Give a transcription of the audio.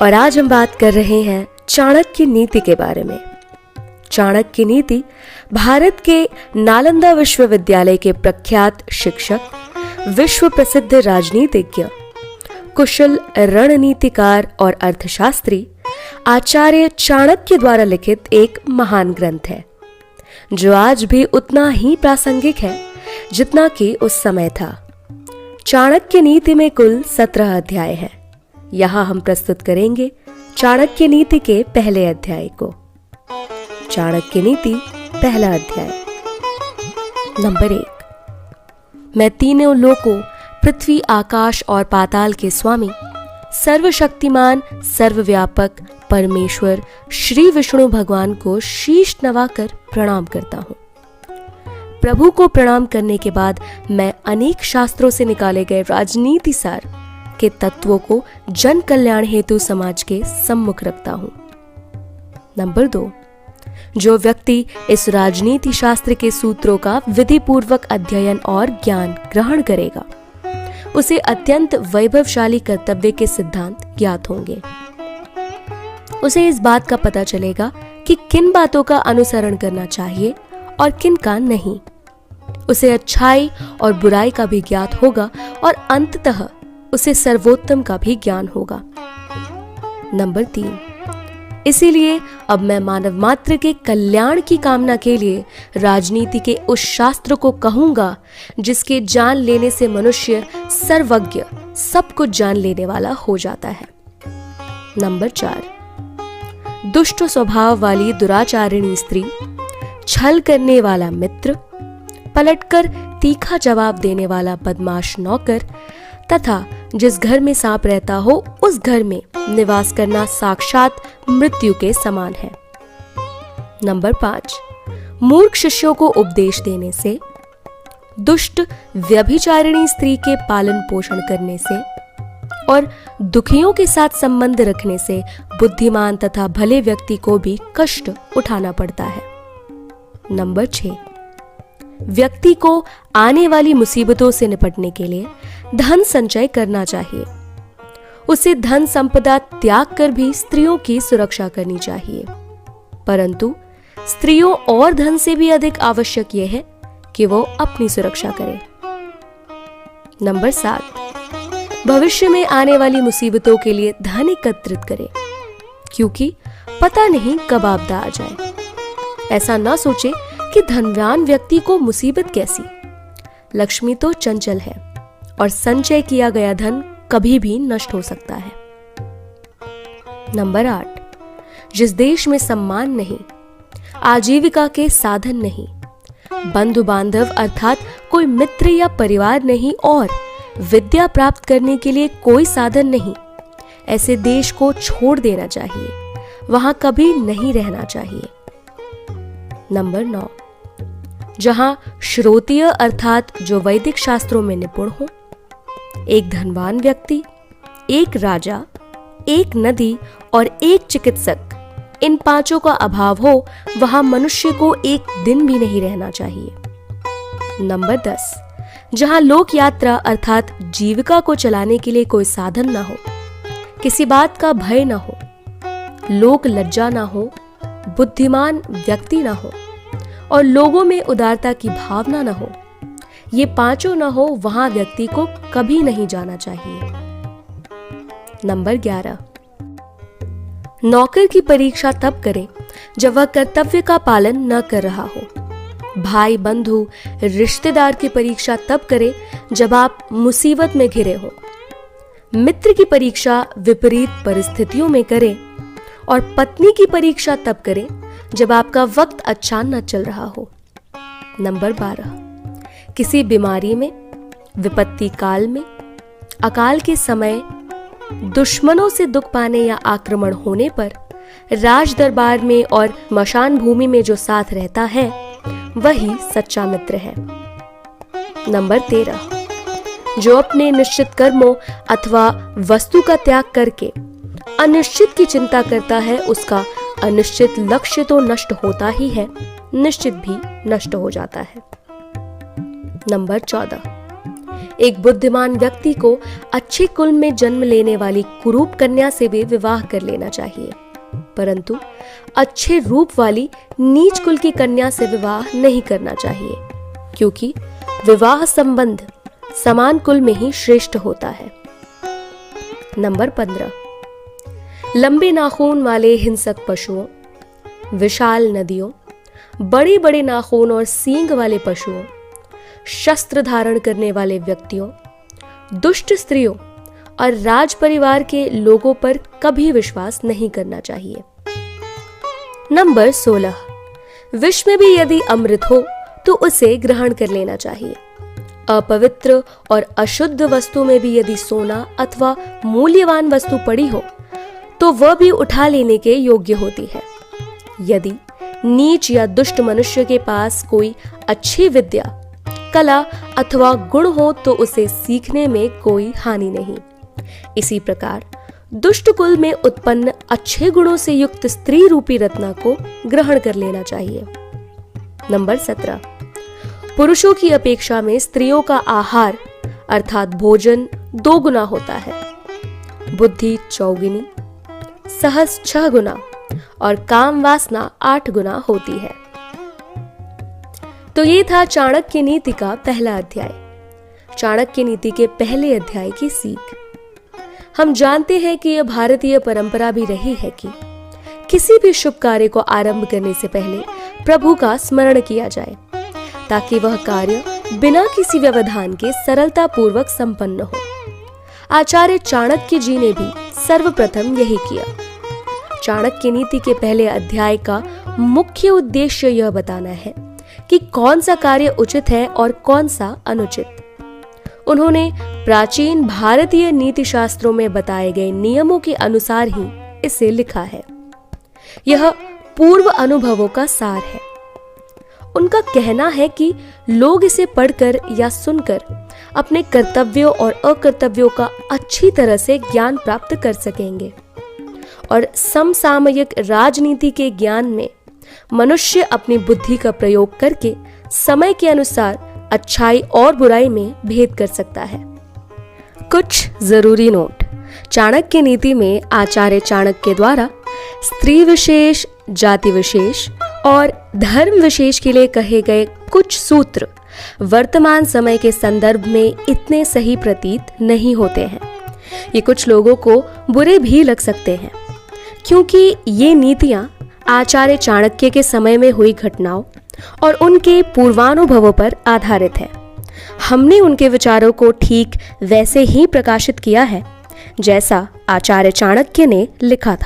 और आज हम बात कर रहे हैं चाणक्य नीति के बारे में। चाणक्य नीति भारत के नालंदा विश्वविद्यालय के प्रख्यात शिक्षक, विश्व प्रसिद्ध राजनीतिज्ञ, कुशल रणनीतिकार और अर्थशास्त्री आचार्य चाणक्य द्वारा लिखित एक महान ग्रंथ है, जो आज भी उतना ही प्रासंगिक है जितना कि उस समय था। चाणक्य नीति में कुल 17 अध्याय हैं। यहाँ हम प्रस्तुत करेंगे चाणक्य नीति के पहले अध्याय को। चाणक्य नीति पहला अध्याय। नंबर 1। मैं तीनों लोकों पृथ्वी, आकाश और पाताल के स्वामी, सर्वशक्तिमान, सर्वव्यापक परमेश्वर श्री विष्णु भगवान को शीश नवाकर प्रणाम करता हूँ। प्रभु को प्रणाम करने के बाद मैं अनेक शास्त्रों से निकाले गए राजनीति सार के तत्वों को जन कल्याण हेतु समाज के सम्मुख रखता हूँ। नंबर 2। जो व्यक्ति इस राजनीति शास्त्र के सूत्रों का विधि पूर्वक अध्ययन और ज्ञान ग्रहण करेगा, उसे अत्यंत वैभवशाली कर्तव्य के सिद्धांत ज्ञात होंगे। उसे इस बात का पता चलेगा कि किन बातों का अनुसरण करना चाहिए और किन का नहीं। उसे अच्छाई और बुराई का भी ज्ञात होगा और अंततः उसे सर्वोत्तम का भी ज्ञान होगा। नंबर 3। इसीलिए अब मैं मानव मात्र के कल्याण की कामना के लिए राजनीति के उस शास्त्र को कहूंगा जिसके जान लेने से मनुष्य सर्वज्ञ, सब कुछ जान लेने वाला हो जाता है। नंबर 4। दुष्ट स्वभाव वाली दुराचारिणी स्त्री, छल करने वाला मित्र, पलटकर तीखा जवाब देने वाला बदमाश नौकर तथा जिस घर में सांप रहता हो उस घर में निवास करना साक्षात मृत्यु के समान है। नंबर 5। मूर्ख शिष्यों को उपदेश देने से, दुष्ट व्यभिचारिणी स्त्री के पालन पोषण करने से और दुखियों के साथ संबंध रखने से बुद्धिमान तथा भले व्यक्ति को भी कष्ट उठाना पड़ता है। नंबर 6। व्यक्ति को आने वाली मुसीबतों से निपटने के लिए धन संचय करना चाहिए। उसे धन संपदा त्याग कर भी स्त्रियों की सुरक्षा करनी चाहिए, परंतु स्त्रियों और धन से भी अधिक आवश्यक यह है कि वो अपनी सुरक्षा करे। नंबर 7। भविष्य में आने वाली मुसीबतों के लिए धन एकत्रित करे, क्योंकि पता नहीं कब आपदा आ जाए। ऐसा ना सोचे कि धनवान व्यक्ति को मुसीबत कैसी। लक्ष्मी तो चंचल है और संचय किया गया धन कभी भी नष्ट हो सकता है। नंबर 8। जिस देश में सम्मान नहीं, आजीविका के साधन नहीं, बंधु बांधव अर्थात कोई मित्र या परिवार नहीं और विद्या प्राप्त करने के लिए कोई साधन नहीं, ऐसे देश को छोड़ देना चाहिए, वहां कभी नहीं रहना चाहिए। नंबर 9। जहां श्रोतीय अर्थात जो वैदिक शास्त्रों में निपुण हो, एक धनवान व्यक्ति, एक राजा, एक नदी और एक चिकित्सक, इन पांचों का अभाव हो, वहां मनुष्य को एक दिन भी नहीं रहना चाहिए। नंबर 10। जहां लोक यात्रा अर्थात जीविका को चलाने के लिए कोई साधन ना हो, किसी बात का भय ना हो, लोक लज्जा ना हो, बुद्धिमान व्यक्ति ना हो और लोगों में उदारता की भावना न हो, ये पांचों न हो, वहां व्यक्ति को कभी नहीं जाना चाहिए। नंबर 11। नौकर की परीक्षा तब करे जब वह कर्तव्य का पालन न कर रहा हो। भाई, बंधु, रिश्तेदार की परीक्षा तब करे जब आप मुसीबत में घिरे हो। मित्र की परीक्षा विपरीत परिस्थितियों में करे और पत्नी की परीक्षा तब करे जब आपका वक्त अच्छा न चल रहा हो। नंबर 12। किसी बीमारी में, विपत्ति काल में, अकाल के समय, दुश्मनों से दुख पाने या आक्रमण होने पर, राज दरबार में और मशान भूमि में जो साथ रहता है वही सच्चा मित्र है। नंबर 13। जो अपने निश्चित कर्मों अथवा वस्तु का त्याग करके अनिश्चित की चिंता करता है, उसका अनिश्चित लक्ष्य तो नष्ट होता ही है, निश्चित भी नष्ट हो जाता है। नंबर 14। एक बुद्धिमान व्यक्ति को अच्छे कुल में जन्म लेने वाली कुरूप कन्या से भी विवाह कर लेना चाहिए, परंतु अच्छे रूप वाली नीच कुल की कन्या से विवाह नहीं करना चाहिए, क्योंकि विवाह संबंध समान कुल में ही श्रेष्ठ होता है। नंबर 15, लंबे नाखून वाले हिंसक पशुओं, विशाल नदियों, बड़े बड़े नाखून और सींग वाले पशुओं, शस्त्र धारण करने वाले व्यक्तियों, दुष्ट स्त्रियों और राज परिवार के लोगों पर कभी विश्वास नहीं करना चाहिए। नंबर 16, विष में भी यदि अमृत हो तो उसे ग्रहण कर लेना चाहिए। अपवित्र और अशुद्ध वस्तु में भी यदि सोना अथवा मूल्यवान वस्तु पड़ी हो तो वह भी उठा लेने के योग्य होती है। यदि नीच या दुष्ट मनुष्य के पास कोई अच्छी विद्या, कला अथवा गुण हो तो उसे सीखने में कोई हानि नहीं। इसी प्रकार दुष्ट कुल में उत्पन्न अच्छे गुणों से युक्त स्त्री रूपी रत्ना को ग्रहण कर लेना चाहिए। नंबर 17, पुरुषों की अपेक्षा में स्त्रियों का आहार अर्थात भोजन 2 गुना होता है। बुद्धि 4 गुनी, साहस 6 गुना और काम वासना 8 गुना होती है। तो ये था चाणक्य नीति का पहला अध्याय। चाणक्य नीति के पहले अध्याय की सीख। हम जानते हैं कि यह भारतीय परंपरा भी रही है कि किसी भी शुभ कार्य को आरंभ करने से पहले प्रभु का स्मरण किया जाए, ताकि वह कार्य बिना किसी व्यवधान के सरलता पूर्वक संपन्न हो। आचार्य चाणक्य जी ने भी सर्वप्रथम यही किया। चाणक्य नीति के पहले अध्याय का मुख्य उद्देश्य यह बताना है कि कौन सा कार्य उचित है और कौन सा अनुचित। उन्होंने प्राचीन भारतीय नीति शास्त्रों में बताए गए नियमों के अनुसार ही इसे लिखा है। यह पूर्व अनुभवों का सार है। उनका कहना है कि लोग इसे पढ़कर या सुनकर अपने कर्तव्यों और अकर्तव्यों का अच्छी तरह से ज्ञान प्राप्त कर सकेंगे और समसामयिक राजनीति के ज्ञान में मनुष्य अपनी बुद्धि का प्रयोग करके समय के अनुसार अच्छाई और बुराई में भेद कर सकता है। कुछ जरूरी नोट। चाणक्य नीति में आचार्य चाणक्य द्वारा स्त्री विशेष, जाति विशेष और धर्म विशेष के लिए कहे गए कुछ सूत्र वर्तमान समय के संदर्भ में इतने सही प्रतीत नहीं होते हैं। ये कुछ लोगों को बुरे भी लग सकते हैं, क्योंकि ये नीतियां आचार्य चाणक्य के समय में हुई घटनाओं और उनके पूर्वानुभवों पर आधारित है। हमने उनके विचारों को ठीक वैसे ही प्रकाशित किया है जैसा आचार्य चाणक्य ने लिखा था।